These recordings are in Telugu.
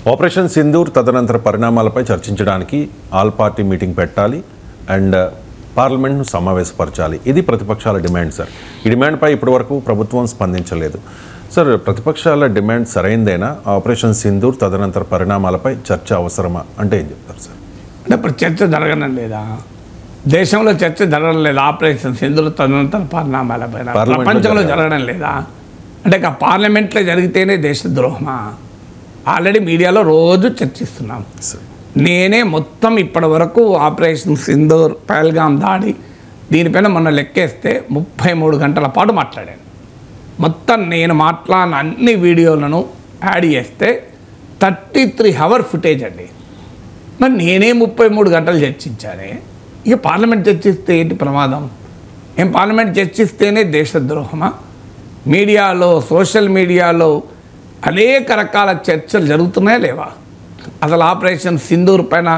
ఆపరేషన్ సింధూర్ తదనంతర పరిణామాలపై చర్చించడానికి ఆల్ పార్టీ మీటింగ్ పెట్టాలి అండ్ పార్లమెంట్ను సమావేశపరచాలి. ఇది ప్రతిపక్షాల డిమాండ్ సార్. ఈ డిమాండ్పై ఇప్పటివరకు ప్రభుత్వం స్పందించలేదు. సార్, ప్రతిపక్షాల డిమాండ్ సరైందేనా? ఆపరేషన్ సింధూర్ తదనంతర పరిణామాలపై చర్చ అవసరమా అంటే ఏం చెప్తారు సార్? అంటే ఇప్పుడు చర్చ జరగడం లేదా? దేశంలో చర్చ జరగడం లేదా? ఆపరేషన్ సింధూర్ తదనంతర పరిణామాలపై ప్రపంచంలో జరగడం లేదా? అంటే ఇక పార్లమెంట్లో జరిగితేనే దేశద్రోహమా? ఆల్రెడీ మీడియాలో రోజు చర్చిస్తున్నాం. నేనే మొత్తం ఇప్పటి వరకు ఆపరేషన్ సింధూర్, పహల్గామ్ దాడి దీనిపైన మొన్న లెక్కేస్తే 33 గంటల పాటు మాట్లాడాను. మొత్తం నేను మాట్లాడిన అన్ని వీడియోలను యాడ్ చేస్తే 33 అవర్ ఫుటేజ్ అండి. మరి నేనే 33 గంటలు చర్చించానే. ఇక పార్లమెంట్ చర్చిస్తే ఏంటి ప్రమాదం? ఏం పార్లమెంట్ చర్చిస్తేనే దేశద్రోహమా? మీడియాలో, సోషల్ మీడియాలో అనేక రకాల చర్చలు జరుగుతున్నాయా లేవా? అసలు ఆపరేషన్ సింధూర్ పైన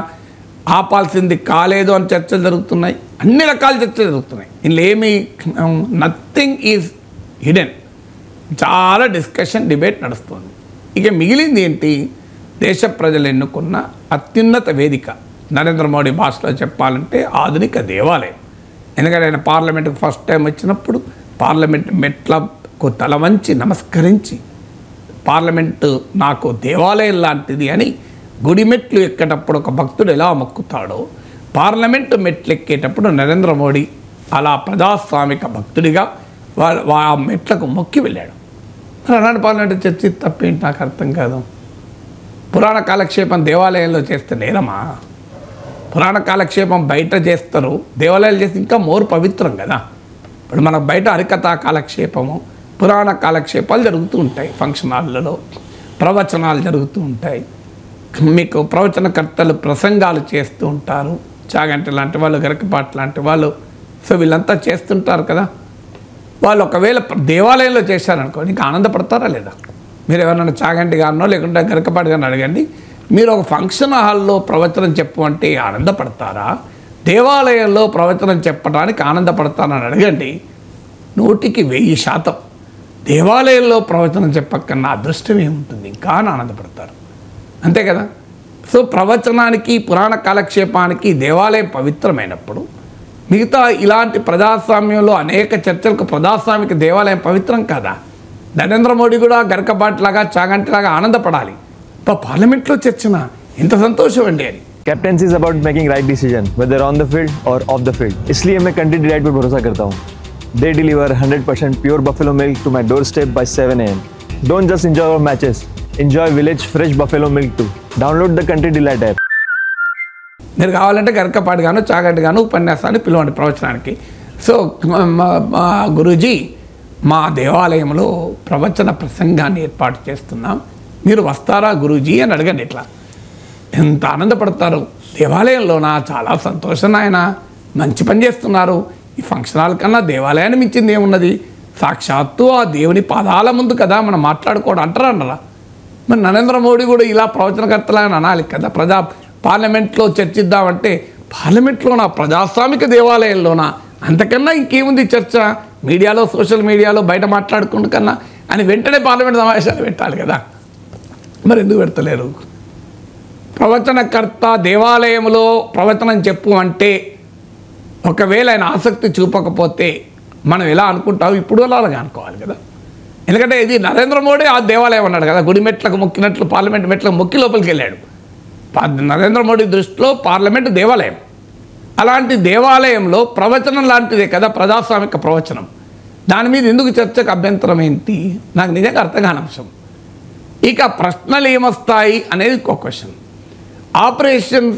ఆపాల్సింది కాలేదు అని చర్చలు జరుగుతున్నాయి. అన్ని రకాల చర్చలు జరుగుతున్నాయి. ఇందులో ఏమి నథింగ్ ఈజ్ హిడెన్. చాలా డిస్కషన్, డిబేట్ నడుస్తుంది. ఇక మిగిలింది ఏంటి? దేశ ప్రజలు ఎన్నుకున్న అత్యున్నత వేదిక, నరేంద్ర మోడీ భాషలో చెప్పాలంటే ఆధునిక దేవాలయం. ఎందుకంటే ఆయన పార్లమెంట్కి ఫస్ట్ టైం వచ్చినప్పుడు పార్లమెంట్ మెట్లకు తల వంచి నమస్కరించి, పార్లమెంటు నాకు దేవాలయం లాంటిది అని గుడి మెట్లు ఎక్కేటప్పుడు ఒక భక్తుడు ఎలా మొక్కుతాడో, పార్లమెంటు మెట్లు ఎక్కేటప్పుడు నరేంద్ర మోడీ అలా ప్రజాస్వామిక భక్తుడిగా ఆ మెట్లకు మొక్కి వెళ్ళాడు. మరి అలాంటి పార్లమెంటు చర్చి తప్పేంటి నాకు అర్థం కాదు. పురాణ కాలక్షేపం దేవాలయంలో చేస్తే నేరమా? పురాణ కాలక్షేపం బయట చేస్తారు, దేవాలయాలు చేస్తే ఇంకా మోర్ పవిత్రం కదా. ఇప్పుడు మనకు బయట హరికథా కాలక్షేపము, పురాణ కాలక్షేపాలు జరుగుతూ ఉంటాయి. ఫంక్షన్ హాల్లలో ప్రవచనాలు జరుగుతూ ఉంటాయి. మీకు ప్రవచనకర్తలు ప్రసంగాలు చేస్తూ ఉంటారు. చాగంటి లాంటి వాళ్ళు, గరికపాటి లాంటి వాళ్ళు, సో వీళ్ళంతా చేస్తుంటారు కదా. వాళ్ళు ఒకవేళ దేవాలయంలో చేశారనుకో, ఇంకా ఆనందపడతారా లేదా? మీరు ఎవరైనా చాగంటి గారినో లేకుంటే గరికపాటి గారిని అడగండి, మీరు ఒక ఫంక్షన్ హాల్లో ప్రవచనం చెప్పమంటే ఆనందపడతారా? దేవాలయంలో ప్రవచనం చెప్పడానికి ఆనందపడతారని అడగండి, 100% దేవాలయంలో ప్రవచనం చెప్పక్కన్నా అదృష్టం ఏముంటుంది, ఇంకా ఆనందపడతారు. అంతే కదా. సో ప్రవచనానికి, పురాణ కాలక్షేపానికి దేవాలయం పవిత్రమైనప్పుడు మిగతా ఇలాంటి ప్రజాస్వామ్యంలో అనేక చర్చలకు ప్రజాస్వామిక దేవాలయం పవిత్రం కదా. నరేంద్ర మోడీ కూడా గరికపాటిలాగా, చాగంటిలాగా ఆనందపడాలి. పార్లమెంట్లో చర్చన ఎంత సంతోషం అండి అని. Captaincy is about making right decision whether on the field और ऑफ द फील्ड. इसलिए मैं कंट्री डिलाइट पर भरोसा करता हूँ. They deliver 100% pure buffalo milk to my doorstep by 7 AM. Don't just enjoy our matches. Enjoy village fresh buffalo milk too. Download the Country Delight app. మీరు కావాలంటే గరికపాటి గాను, చాగంటి గాను ఉపన్యాసాన్ని పిలవండి ప్రవచనానికి. సో గురూజీ, మా దేవాలయంలో ప్రవచన ప్రసంగాన్ని ఏర్పాటు చేస్తున్నాం, మీరు వస్తారా గురూజీ అని అడగండి. ఇట్లా ఎంత ఆనందపడతారు. దేవాలయంలోనా? చాలా సంతోషం ఆయన, మంచి పని చేస్తున్నారు. ఈ ఫంక్షన్ హాల్ కన్నా దేవాలయాన్ని మించింది ఏమున్నది? సాక్షాత్తు ఆ దేవుని పాదాల ముందు కదా మనం మాట్లాడుకోవడం. అంటారా? మరి నరేంద్ర మోడీ కూడా ఇలా ప్రవచనకర్తలాగా అనాలి కదా. పార్లమెంట్లో చర్చిద్దామంటే పార్లమెంట్లోనా? ప్రజాస్వామిక దేవాలయంలోనా? అంతకన్నా ఇంకేముంది చర్చ? మీడియాలో, సోషల్ మీడియాలో బయట మాట్లాడుకుంటూ కన్నా అని వెంటనే పార్లమెంట్ సమావేశాలు పెట్టాలి కదా. మరి ఎందుకు పెడతలేరు? ప్రవచనకర్త దేవాలయంలో ప్రవచనం చెప్పు అంటే ఒకవేళ ఆయన ఆసక్తి చూపకపోతే మనం ఎలా అనుకుంటాం? ఇప్పుడు అలాగే అనుకోవాలి కదా. ఎందుకంటే ఇది నరేంద్ర మోడీ ఆ దేవాలయం అన్నాడు కదా. గుడి మెట్లకు మొక్కినట్లు పార్లమెంట్ మెట్లకు మొక్కి లోపలికి వెళ్ళాడు. నరేంద్ర మోడీ దృష్టిలో పార్లమెంట్ దేవాలయం. అలాంటి దేవాలయంలో ప్రవచనం లాంటిదే కదా ప్రజాస్వామిక ప్రవచనం. దాని మీద ఎందుకు చర్చకు అభ్యంతరం ఏంటి? నాకు నిజంగా అర్థం కాని అంశం. ఇక ప్రశ్నలు ఏమొస్తాయి అనేది ఇంకో క్వశ్చన్. ఆపరేషన్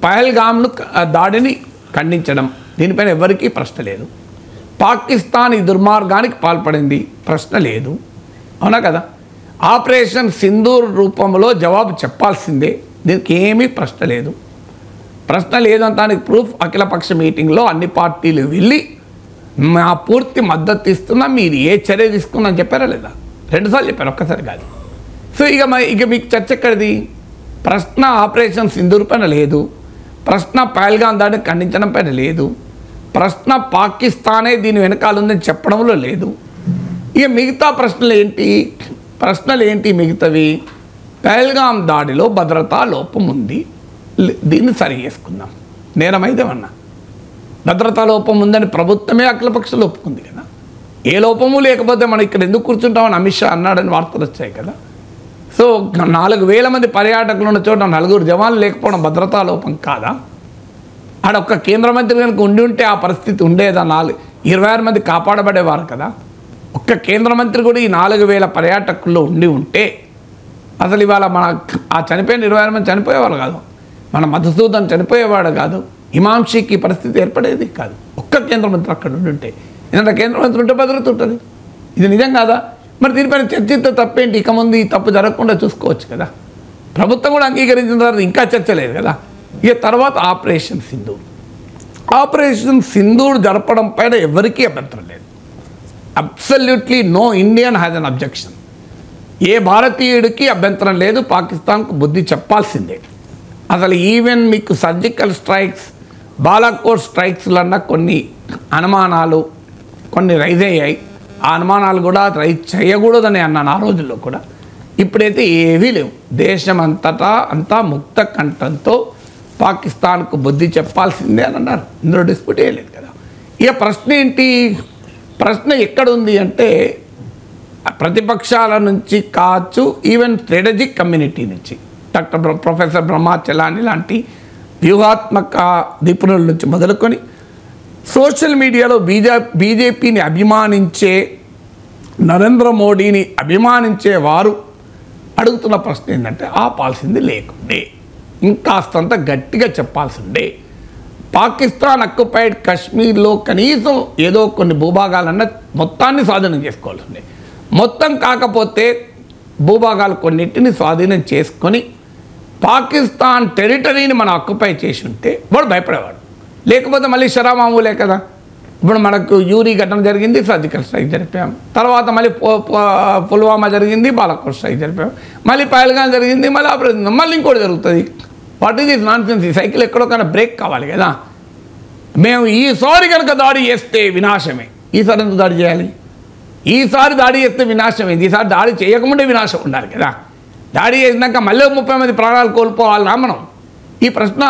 పహల్గామ్ను దాడిని ఖండించడం, దీనిపైన ఎవరికీ ప్రశ్న లేదు. పాకిస్తాన్ ఈ దుర్మార్గానికి పాల్పడింది, ప్రశ్న లేదు. అవునా కదా. ఆపరేషన్ సింధూర్ రూపంలో జవాబు చెప్పాల్సిందే, దీనికి ఏమీ ప్రశ్న లేదు. ప్రశ్న లేదంటానికి ప్రూఫ్ అఖిలపక్ష మీటింగ్లో అన్ని పార్టీలు వెళ్ళి మా పూర్తి మద్దతు ఇస్తున్నా, మీరు ఏ చర్య తీసుకున్నా చెప్పారా లేదా? 2 సార్లు చెప్పారు, ఒక్కసారి కాదు. సో ఇక మీకు చర్చ ఎక్కడిది? ప్రశ్న ఆపరేషన్ సింధూర్ పైన లేదు, ప్రశ్న పహల్గామ్ దాడిని ఖండించడం పైన లేదు, ప్రశ్న పాకిస్తానే దీని వెనకాల ఉందని చెప్పడంలో లేదు. ఇక మిగతా ప్రశ్నలు ఏంటి మిగతావి? పహల్గాం దాడిలో భద్రతా లోపం ఉంది, దీన్ని సరి చేసుకుందాం. నేరమైదేమన్నా భద్రతా లోపం ఉందని ప్రభుత్వమే అఖిలపక్షాలు ఒప్పుకుంది కదా. ఏ లోపము లేకపోతే మనం ఇక్కడ ఎందుకు కూర్చుంటామని అమిత్ షా అన్నాడని వార్తలు వచ్చాయి కదా. సో 4,000 మంది పర్యాటకులు ఉన్న చోట 4 జవాన్లు లేకపోవడం భద్రతా లోపం కాదా? ఆడ ఒక్క కేంద్ర మంత్రి కనుక ఉండి ఉంటే ఆ పరిస్థితి ఉండేదా? 26 మంది కాపాడబడేవారు కదా. ఒక్క కేంద్ర మంత్రి కూడా ఈ 4,000 పర్యాటకుల్లో ఉండి ఉంటే అసలు ఇవాళ మన ఆ చనిపోయిన 26 మంది చనిపోయేవాళ్ళు కాదు, మన మధుసూదన్ చనిపోయేవాడు కాదు, హిమాంశికి పరిస్థితి ఏర్పడేది కాదు. ఒక్క కేంద్ర మంత్రి అక్కడ ఉండి ఉంటే. ఎందుకంటే కేంద్ర మంత్రి ఉంటే భద్రత ఉంటుంది. ఇది నిజం కాదా? మరి దీనిపైన చర్చిస్తే తప్పేంటి? ఇక ముందు ఈ తప్పు జరగకుండా చూసుకోవచ్చు కదా. ప్రభుత్వం కూడా అంగీకరించిన తర్వాత ఇంకా చర్చ లేదు కదా. ఇక తర్వాత ఆపరేషన్ సింధూర్ జరపడం పైన ఎవరికీ అభ్యంతరం లేదు. Absolutely no Indian has an objection. ఏ భారతీయుడికి అభ్యంతరం లేదు. పాకిస్తాన్కు బుద్ధి చెప్పాల్సిందే. అసలు ఈవెన్ మీకు సర్జికల్ స్ట్రైక్స్, బాలాకోట్ స్ట్రైక్స్లన్నా కొన్ని అనుమానాలు కొన్ని రైజ్ అయ్యాయి. ఆ అనుమానాలు కూడా రైజ్ చేయకూడదని అన్నాను ఆ రోజుల్లో కూడా. ఇప్పుడైతే ఏవీ లేవు. దేశం అంతా ముక్త కంఠంతో పాకిస్తాన్కు బుద్ధి చెప్పాల్సిందే అని అన్నారు. ఇందులో డిస్ప్యూట్ వేయలేదు కదా. ఇక ప్రశ్న ఏంటి? ప్రశ్న ఎక్కడుంది అంటే ప్రతిపక్షాల నుంచి కావచ్చు, ఈవెన్ స్ట్రాటజిక్ కమ్యూనిటీ నుంచి ప్రొఫెసర్ బ్రహ్మా చలాని లాంటి వ్యూహాత్మక నిపుణుల నుంచి మొదలుకొని సోషల్ మీడియాలో బీజేపీని అభిమానించే, నరేంద్ర మోడీని అభిమానించే వారు అడుగుతున్న ప్రశ్న ఏంటంటే ఆపాల్సింది లేకుండే, ఇంకాస్తంత గట్టిగా చెప్పాల్సిందే. పాకిస్తాన్ అక్యుపైడ్ కాశ్మీర్లో కనీసం ఏదో కొన్ని భూభాగాలన్నా మొత్తాన్ని స్వాధీనం చేసుకోవాల్సిందే. మొత్తం కాకపోతే భూభాగాలు కొన్నింటిని స్వాధీనం చేసుకొని పాకిస్తాన్ టెరిటరీని మనం ఆక్యుపై చేసి ఉంటే వాడు భయపడేవాడు. లేకపోతే మళ్ళీ షరామామూలే కదా. ఇప్పుడు మనకు యూరీ ఘటన జరిగింది, సర్జికల్ స్ట్రైక్ జరిపాం. తర్వాత మళ్ళీ పుల్వామా జరిగింది, బాలాకోట్ స్ట్రైక్ జరిపాం. మళ్ళీ పహల్గాం జరిగింది, మళ్ళీ ఆపరేషన్, మళ్ళీ ఇంకోటి జరుగుతుంది. What is this non sense? ఈ సైకిల్ ఎక్కడోకైనా బ్రేక్ కావాలి కదా. మేము ఈసారి కనుక దాడి చేస్తే వినాశమే. ఈసారి ఎందుకు దాడి చేయాలి? ఈసారి దాడి చేస్తే వినాశమైంది. ఈసారి దాడి చేయకముందే వినాశం ఉండాలి కదా. దాడి చేసినాక మళ్ళీ 30 మంది ప్రాణాలు కోల్పోవాలన్నా మనం? ఈ ప్రశ్న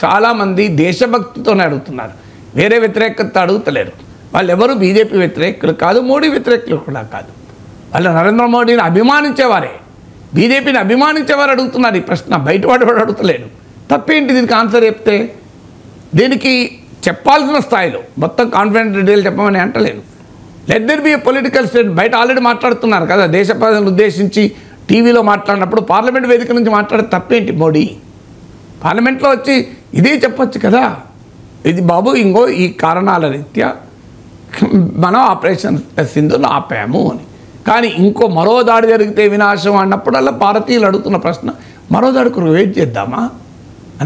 చాలామంది దేశభక్తితోనే అడుగుతున్నారు, వేరే వ్యతిరేకత అడుగుతలేరు. వాళ్ళు ఎవరు బీజేపీ వ్యతిరేకులు కాదు, మోడీ వ్యతిరేకులు కూడా కాదు. వాళ్ళు నరేంద్ర మోడీని అభిమానించేవారే, బీజేపీని అభిమానించేవారు అడుగుతున్నారు ఈ ప్రశ్న. బయటవాడు వాడు అడుగుతలేడు. తప్పేంటి దీనికి ఆన్సర్ చెప్తే? దీనికి చెప్పాల్సిన స్థాయిలో మొత్తం కాన్ఫిడెంట్ డీటెయిల్ చెప్పమని అంటలేను. Let there be a political state. బయట ఆల్రెడీ మాట్లాడుతున్నారు కదా, దేశ ప్రజలను ఉద్దేశించి టీవీలో మాట్లాడినప్పుడు పార్లమెంట్ వేదిక నుంచి మాట్లాడే తప్పేంటి? మోడీ పార్లమెంట్లో వచ్చి ఇదే చెప్పొచ్చు కదా, ఇది బాబు ఇంకో ఈ కారణాల రీత్యా మనం ఆపరేషన్ సింధూర్ను ఆపాము అని. కానీ ఇంకో మరో దాడి జరిగితే వినాశం అన్నప్పుడల్లా భారతీయులు అడుగుతున్న ప్రశ్న, మరో దాడికి వెయిట్ చేద్దామా?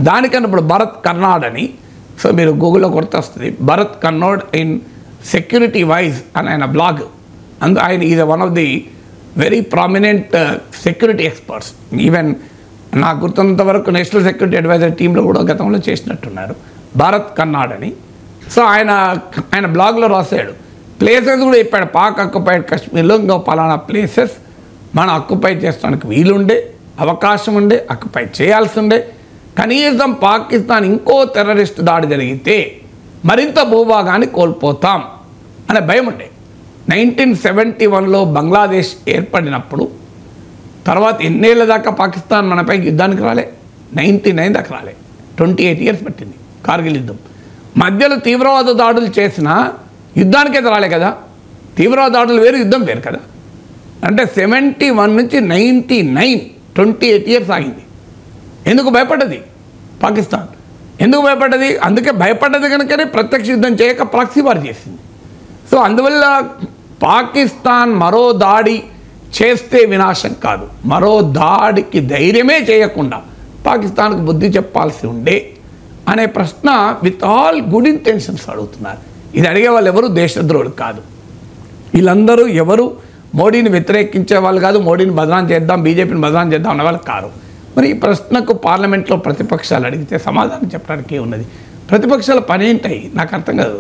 దానికన్నా ఇప్పుడు భరత్ కర్నాడ్ అని, సో మీరు గూగుల్లో కొడితే వస్తుంది, Bharat Karnad in security wise అని ఆయన బ్లాగ్. ఆయన is one of the very prominent security experts. Even నాకు గుర్తున్నంత వరకు నేషనల్ సెక్యూరిటీ అడ్వైజర్ టీంలో కూడా గతంలో చేసినట్టున్నారు, భారత్ కర్నాడ్ అని. సో ఆయన బ్లాగ్లో రాశాడు, ప్లేసెస్ కూడా చెప్పాడు. పాక్ అక్యుపైడ్ కాశ్మీర్లో ఇంకో పలానా ప్లేసెస్ మనం అక్యుపై చేసడానికి వీలుండే, అవకాశం ఉండే, అక్యుపై చేయాల్సి ఉండే. కనీసం పాకిస్తాన్ ఇంకో టెర్రరిస్ట్ దాడి జరిగితే మరింత భూభాగాన్ని కోల్పోతాం అనే భయం ఉండే. 1971లో బంగ్లాదేశ్ ఏర్పడినప్పుడు తర్వాత ఎన్నేళ్ళ దాకా పాకిస్తాన్ మనపై యుద్ధానికి రాలే, 99 దాకా రాలే, 28 years పట్టింది కార్గిల్ యుద్ధం. మధ్యలో తీవ్రవాద దాడులు చేసినా యుద్ధానికైతే రాలే కదా. తీవ్రవాద దాడులు వేరు, యుద్ధం వేరు కదా. అంటే 71 నుంచి 99, 28 years ఆగింది. ఎందుకు భయపడ్డది పాకిస్తాన్? ఎందుకు భయపడ్డది? అందుకే భయపడ్డది కనుకనే ప్రత్యక్ష యుద్ధం చేయక ప్రాక్సీ వార్ చేసింది. సో అందువల్ల పాకిస్తాన్ మరో దాడి చేస్తే వినాశం కాదు, మరో దాడికి ధైర్యమే చేయకుండా పాకిస్తాన్కు బుద్ధి చెప్పాల్సి ఉండే అనే ప్రశ్న విత్ ఆల్ గుడ్ ఇంటెన్షన్స్ అడుగుతున్నారు. ఇది అడిగే వాళ్ళు ఎవరు దేశద్రోహులు కాదు. వీళ్ళందరూ ఎవరు మోడీని వ్యతిరేకించే వాళ్ళు కాదు, మోడీని బదనాం చేద్దాం, బీజేపీని బదనాం చేద్దాం అనే వాళ్ళు కాదు. మరి ఈ ప్రశ్నకు పార్లమెంట్లో ప్రతిపక్షాలు అడిగితే సమాధానం చెప్పడానికి ఉన్నది. ప్రతిపక్షాల పని ఏంటాయి నాకు అర్థం కాదు.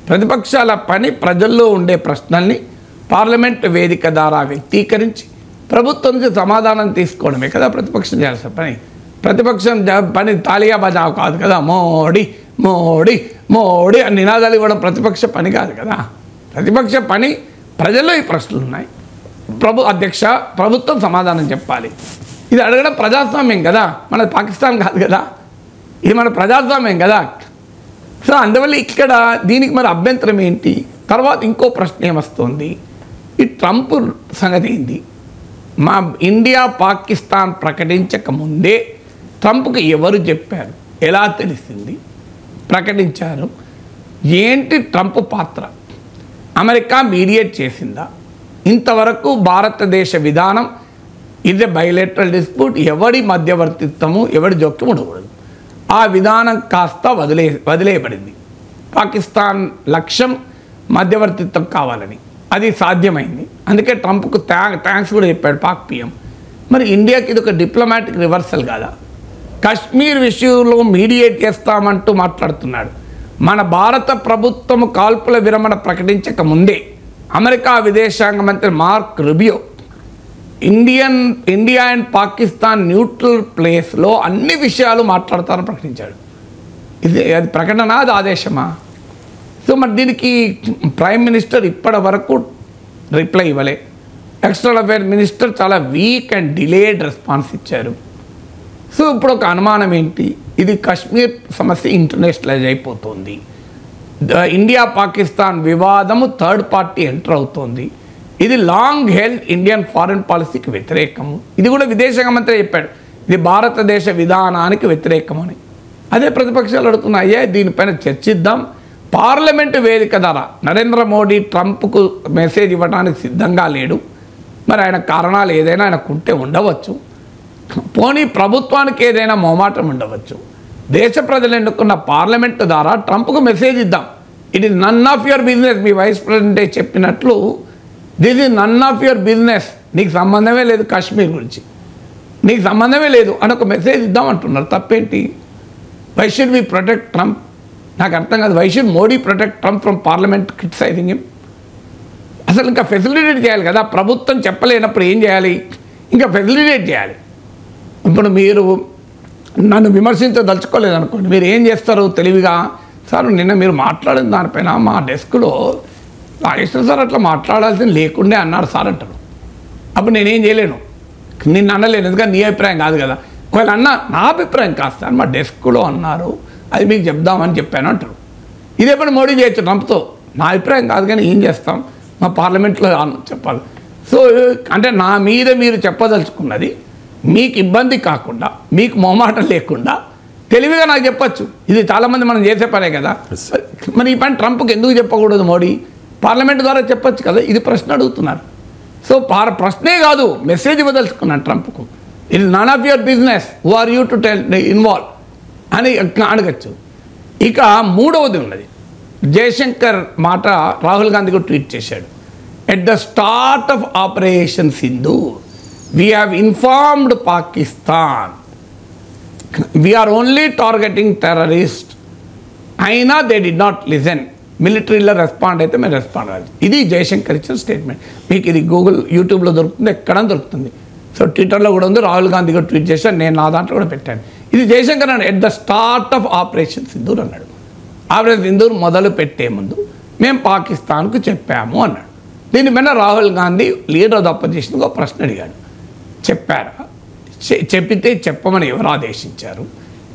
ప్రతిపక్షాల పని ప్రజల్లో ఉండే ప్రశ్నల్ని పార్లమెంట్ వేదిక ద్వారా వ్యక్తీకరించి ప్రభుత్వం నుంచి సమాధానం తీసుకోవడమే కదా ప్రతిపక్షం చేయాల్సిన పని. ప్రతిపక్షం పని తాలియా బజావ్ కాదు కదా, మోడీ మోడీ మోడీ అని నినాదాలు ఇవ్వడం ప్రతిపక్ష పని కాదు కదా. ప్రతిపక్ష పని ప్రజల్లో ఈ ప్రశ్నలు ఉన్నాయి, అధ్యక్ష ప్రభుత్వం సమాధానం చెప్పాలి. ఇది అడగడం ప్రజాస్వామ్యం కదా, మన పాకిస్తాన్ కాదు కదా, ఇది మన ప్రజాస్వామ్యం కదా. సో అందువల్ల ఇక్కడ దీనికి మరి అభ్యంతరం ఏంటి? తర్వాత ఇంకో ప్రశ్న ఏమొస్తుంది, ఈ ట్రంప్ సంగతి ఏంటి? మా ఇండియా పాకిస్తాన్ ప్రకటించక ముందే ట్రంప్కి ఎవరు చెప్పారు, ఎలా తెలిసింది, ప్రకటించారు, ఏంటి ట్రంప్ పాత్ర? అమెరికా మీడియేట్ చేసిందా? ఇంతవరకు భారతదేశ విధానం ఇది బైలేటరల్ డిస్ప్యూట్, ఎవడి మధ్యవర్తిత్వము ఎవడి జోక్యం ఉండకూడదు. ఆ విధానం కాస్త వదిలేయబడింది. పాకిస్తాన్ లక్ష్యం మధ్యవర్తిత్వం కావాలని, అది సాధ్యమైంది. అందుకే ట్రంప్కు థ్యాంక్స్ కూడా చెప్పాడు పాక్ పిఎం. మరి ఇండియాకి ఇది ఒక డిప్లొమాటిక్ రివర్సల్ కాదా? కశ్మీర్ విషయంలో మీడియేట్ చేస్తామంటూ మాట్లాడుతున్నాడు. మన భారత ప్రభుత్వం కాల్పుల విరమణ ప్రకటించక ముందే అమెరికా విదేశాంగ మంత్రి mark Rubio India and Pakistan neutral ప్లేస్లో అన్ని విషయాలు మాట్లాడతారని ప్రకటించాడు. అది ప్రకటన, అది ఆదేశమా? సో మరి దీనికి ప్రైమ్ మినిస్టర్ ఇప్పటి వరకు రిప్లై ఇవ్వలే. ఎక్స్టర్నల్ అఫైర్ మినిస్టర్ చాలా వీక్ అండ్ డిలేడ్ రెస్పాన్స్ ఇచ్చారు. సో ఇప్పుడు ఒక అనుమానం ఏంటి, ఇది కశ్మీర్ సమస్య ఇంటర్నేషనలైజ్ అయిపోతుంది, ఇండియా పాకిస్తాన్ వివాదము థర్డ్ పార్టీ ఎంటర్ అవుతోంది, ఇది లాంగ్ హెల్డ్ ఇండియన్ ఫారిన్ పాలసీకి వ్యతిరేకము. ఇది కూడా విదేశాంగ మంత్రి చెప్పాడు, ఇది భారతదేశ విధానానికి వ్యతిరేకమని. అదే ప్రతిపక్షాలు అడుగుతున్నాయే, దీనిపైన చర్చిద్దాం. పార్లమెంటు వేదిక ద్వారా నరేంద్ర మోడీ ట్రంప్కు మెసేజ్ ఇవ్వడానికి సిద్ధంగా లేడు. మరి ఆయన కారణాలు ఏదైనా ఆయనకుంటే ఉండవచ్చు. పోనీ ప్రభుత్వానికి ఏదైనా మొహమాటం ఉండవచ్చు. దేశ ప్రజలు ఎన్నుకున్న పార్లమెంటు ద్వారా ట్రంప్కు మెసేజ్ ఇద్దాం, it is none of your business. మీ వైస్ ప్రెసిడెంటే చెప్పినట్లు this is none of your business, నీకు సంబంధమే లేదు కాశ్మీర్ గురించి, నీకు సంబంధమే లేదు అని ఒక మెసేజ్ ఇద్దాం అంటున్నారు. తప్పేంటి? Why should we protect Trump? నాకు అర్థం కాదు. Why should Modi protect Trump from parliament criticising him? అసలు ఇంకా ఫెసిలిటేట్ చేయాలి కదా. ప్రభుత్వం చెప్పలేనప్పుడు ఏం చేయాలి? ఇంకా ఫెసిలిటేట్ చేయాలి. ఇప్పుడు మీరు నన్ను విమర్శించదలుచుకోలేదు అనుకోండి, మీరు ఏం చేస్తారు తెలివిగా, సార్ నిన్న మీరు మాట్లాడిన దానిపైన మా డెస్క్లో నాగేశ్వర సార్ అట్లా మాట్లాడాల్సింది లేకుండే అన్నారు సార్ అంటారు. అప్పుడు నేనేం చేయలేను, నిన్ను అనలేను, ఎందుకంటే నీ అభిప్రాయం కాదు కదా. ఒకవేళ అన్న నా అభిప్రాయం కాదు సార్, మా డెస్క్లో అన్నారు, అది మీకు చెప్దామని చెప్పాను అంటారు. ఇదే పని మోడీ చేయొచ్చు ట్రంప్తో, నా అభిప్రాయం కాదు కానీ ఏం చేస్తాం, మా పార్లమెంట్లో చెప్పాలి. సో అంటే నా మీద మీరు చెప్పదలుచుకున్నది మీకు ఇబ్బంది కాకుండా, మీకు మొహమాటం లేకుండా తెలివిగా నాకు చెప్పచ్చు. ఇది చాలామంది మనం చేసే పనే కదా. మరి ఈ పని ట్రంప్కి ఎందుకు చెప్పకూడదు? మోడీ పార్లమెంట్ ద్వారా చెప్పచ్చు కదా. ఇది ప్రశ్న అడుగుతున్నారు. సో ప్రశ్నే కాదు, మెసేజ్ ఇవ్వదలుచుకున్నాను ట్రంప్కు, it is none of your business, who are you to tell involve అని అడగచ్చు. ఇక మూడవది ఉన్నది, జయశంకర్ మాట రాహుల్ గాంధీ కూడా ట్వీట్ చేశాడు. At the start of operation Sindoor we have informed Pakistan we are only targeting terrorists, అయినా they did not listen, మిలిటరీలో రెస్పాండ్ అయితే మేము రెస్పాండ్ అవ్వాలి. ఇది జయశంకర్ ఇచ్చిన స్టేట్మెంట్. మీకు ఇది గూగుల్ యూట్యూబ్లో దొరుకుతుంది, ఎక్కడ దొరుకుతుంది. సో ట్విట్టర్లో కూడా ఉంది, రాహుల్ గాంధీ కూడా ట్వీట్ చేశాను, నేను నా దాంట్లో కూడా పెట్టాను. ఇది జయశంకర్ అన్నాడు, at the start of operation Sindoor అన్నాడు. ఆపరేషన్ సింధూర్ మొదలు పెట్టే ముందు మేము పాకిస్తాన్కు చెప్పాము అన్నాడు. దీనిపైన Rahul Gandhi leader of the అపోజిషన్గా ప్రశ్న అడిగాడు, చెప్పారా? చెప్పితే చెప్పమని ఎవరు ఆదేశించారు?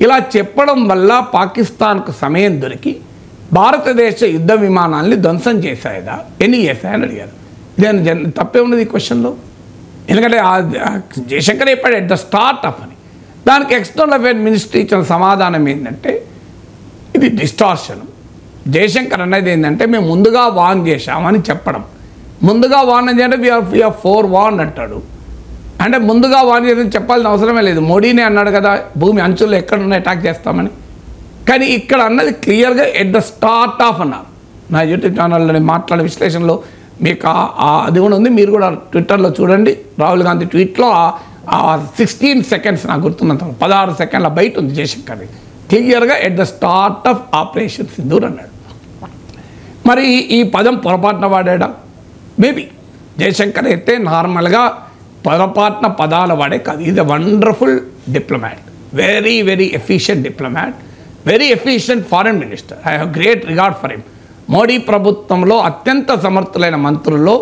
ఇలా చెప్పడం వల్ల పాకిస్తాన్కు సమయం దొరికి భారతదేశ యుద్ధ విమానాల్ని ధ్వంసం చేశాయదా, ఎన్ని చేశాయని అడిగారు. దాని తప్పే ఉన్నది ఈ క్వశ్చన్లో. ఎందుకంటే జయశంకర్ చెప్పాడు ఎట్ ద స్టార్ట్ ఆఫ్ అని. దానికి ఎక్స్టర్నల్ అఫైర్ మినిస్ట్రీ ఇచ్చిన సమాధానం ఏంటంటే ఇది డిస్టార్షన్. జయశంకర్ అనేది ఏంటంటే మేము ముందుగా వార్న్ చేశామని చెప్పడం. ముందుగా వార్న్ చేయంటే వీఆర్ ఫోర్ వార్న్ అంటాడు. అంటే ముందుగా వార్న్ చేసి చెప్పాల్సిన అవసరమే లేదు. మోడీనే అన్నాడు కదా భూమి అంచుల్లో ఎక్కడున్నా అటాక్ చేస్తామని. కానీ ఇక్కడ అన్నది క్లియర్గా ఎట్ ద స్టార్ట్ ఆఫ్ అన్నారు. నా యూట్యూబ్ ఛానల్లో నేను మాట్లాడే విశ్లేషణలో మీకు అది కూడా ఉంది, మీరు కూడా ట్విట్టర్లో చూడండి. రాహుల్ గాంధీ ట్వీట్లో 16 seconds నాకు గుర్తున్నంత 16 సెకండ్ల బయట ఉంది జయశంకర్ క్లియర్గా at the start of operation Sindoor అన్నాడు. మరి ఈ పదం పొరపాటున వాడా? మేబీ జయశంకర్ అయితే నార్మల్గా పొరపాటున పదాలు వాడే కాదు. Is a wonderful diplomat, very very efficient diplomat, very efficient foreign minister. I have great regard for him. Modi ప్రభుత్వంలో అత్యంత సమర్థులైన మంత్రుల్లో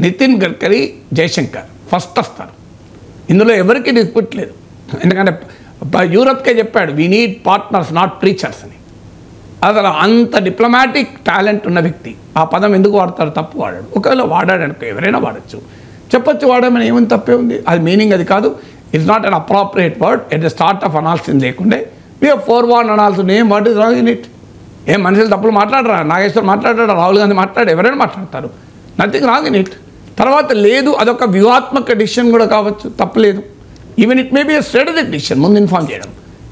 నితిన్ గడ్కరీ, జయశంకర్ ఫస్ట్ వస్తారు. ఇందులో ఎవరికి డిస్ప్యూట్ లేదు. ఎందుకంటే యూరప్కే చెప్పాడు, we need partners not preachers అని. అసలు అంత డిప్లొమాటిక్ టాలెంట్ ఉన్న వ్యక్తి ఆ పదం ఎందుకు వాడతాడు? తప్పు వాడాడు. ఒకవేళ వాడాడు అనుకో, ఎవరైనా వాడచ్చు, చెప్పొచ్చు, వాడమని ఏమైనా తప్పే ఉంది. అది మీనింగ్ అది కాదు. It's not an appropriate word. At the start of అనాల్సింది లేకుండే వీ ఫోర్ వాన్ అనాల్సింది. ఏం word is wrong in it? ఏం మనుషులు తప్పులు మాట్లాడరా? నాగేశ్వర్ మాట్లాడాడు, రాహుల్ గాంధీ మాట్లాడు, ఎవరైనా మాట్లాడతారు. Nothing wrong in it. తర్వాత లేదు, అదొక వ్యూహాత్మక డిసిషన్ కూడా కావచ్చు, తప్పలేదు. Even it may be a strategic decision, ముందు ఇన్ఫార్మ్ చేయడం.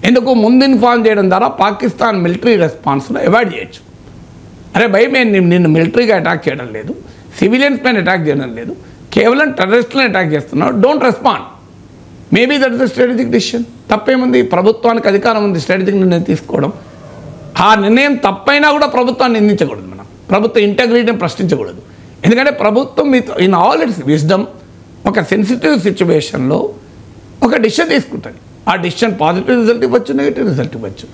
ఎందుకు ముందు ఇన్ఫార్మ్ చేయడం ద్వారా పాకిస్తాన్ మిలిటరీ రెస్పాన్స్ను అవాయిడ్ చేయొచ్చు. అరే భయ్, మేము నిన్ను మిలిటరీగా అటాక్ చేయడం లేదు, సివిలియన్స్ పైన అటాక్ చేయడం లేదు, కేవలం టెర్రరిస్టులను అటాక్ చేస్తున్నావు, don't respond. Maybe that is the strategic decision. తప్పేముంది? ప్రభుత్వానికి అధికారం ఉంది స్ట్రాటజిక్ నిర్ణయం తీసుకోవడం. ఆ నిర్ణయం తప్పైనా కూడా ప్రభుత్వాన్ని నిందించకూడదు. మనం ప్రభుత్వ ఇంటగ్రిటీని ప్రశ్నించకూడదు. ఎందుకంటే ప్రభుత్వం ఇన్ ఆల్ ఇట్స్ విజ్డమ్ ఒక సెన్సిటివ్ సిచ్యువేషన్లో ఒక డిసిషన్ తీసుకుంటుంది. ఆ డిసిషన్ పాజిటివ్ రిజల్ట్ ఇవ్వచ్చు, నెగిటివ్ రిజల్ట్ ఇవ్వచ్చు.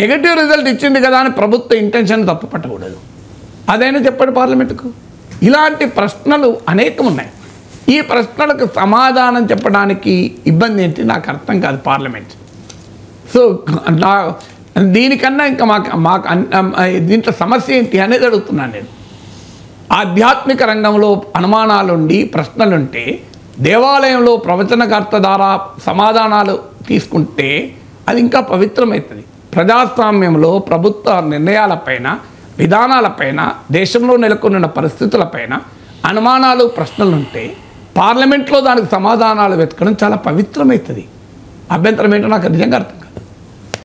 నెగిటివ్ రిజల్ట్ ఇచ్చింది కదా అని ప్రభుత్వ ఇంటెన్షన్ తప్పు పట్టకూడదు. అదైనా చెప్పండి పార్లమెంటుకు. ఇలాంటి ప్రశ్నలు అనేకం ఉన్నాయి. ఈ ప్రశ్నలకు సమాధానం చెప్పడానికి ఇబ్బంది ఏంటి నాకు అర్థం కాదు పార్లమెంట్. సో దీనికన్నా ఇంకా మాకు దీంట్లో సమస్య ఏంటి అనేది అడుగుతున్నాను నేను. ఆధ్యాత్మిక రంగంలో అనుమానాలుండి ప్రశ్నలుంటే దేవాలయంలో ప్రవచనకర్త ద్వారా సమాధానాలు తీసుకుంటే అది ఇంకా పవిత్రమవుతుంది. ప్రజాస్వామ్యంలో ప్రభుత్వ నిర్ణయాలపైన, విధానాలపైన, దేశంలో నెలకొన్న పరిస్థితులపైన అనుమానాలు, ప్రశ్నలుంటే పార్లమెంట్లో దానికి సమాధానాలు వెతకడం చాలా పవిత్రమవుతుంది. అభ్యంతరం ఏంటో నాకు నిజంగా అర్థం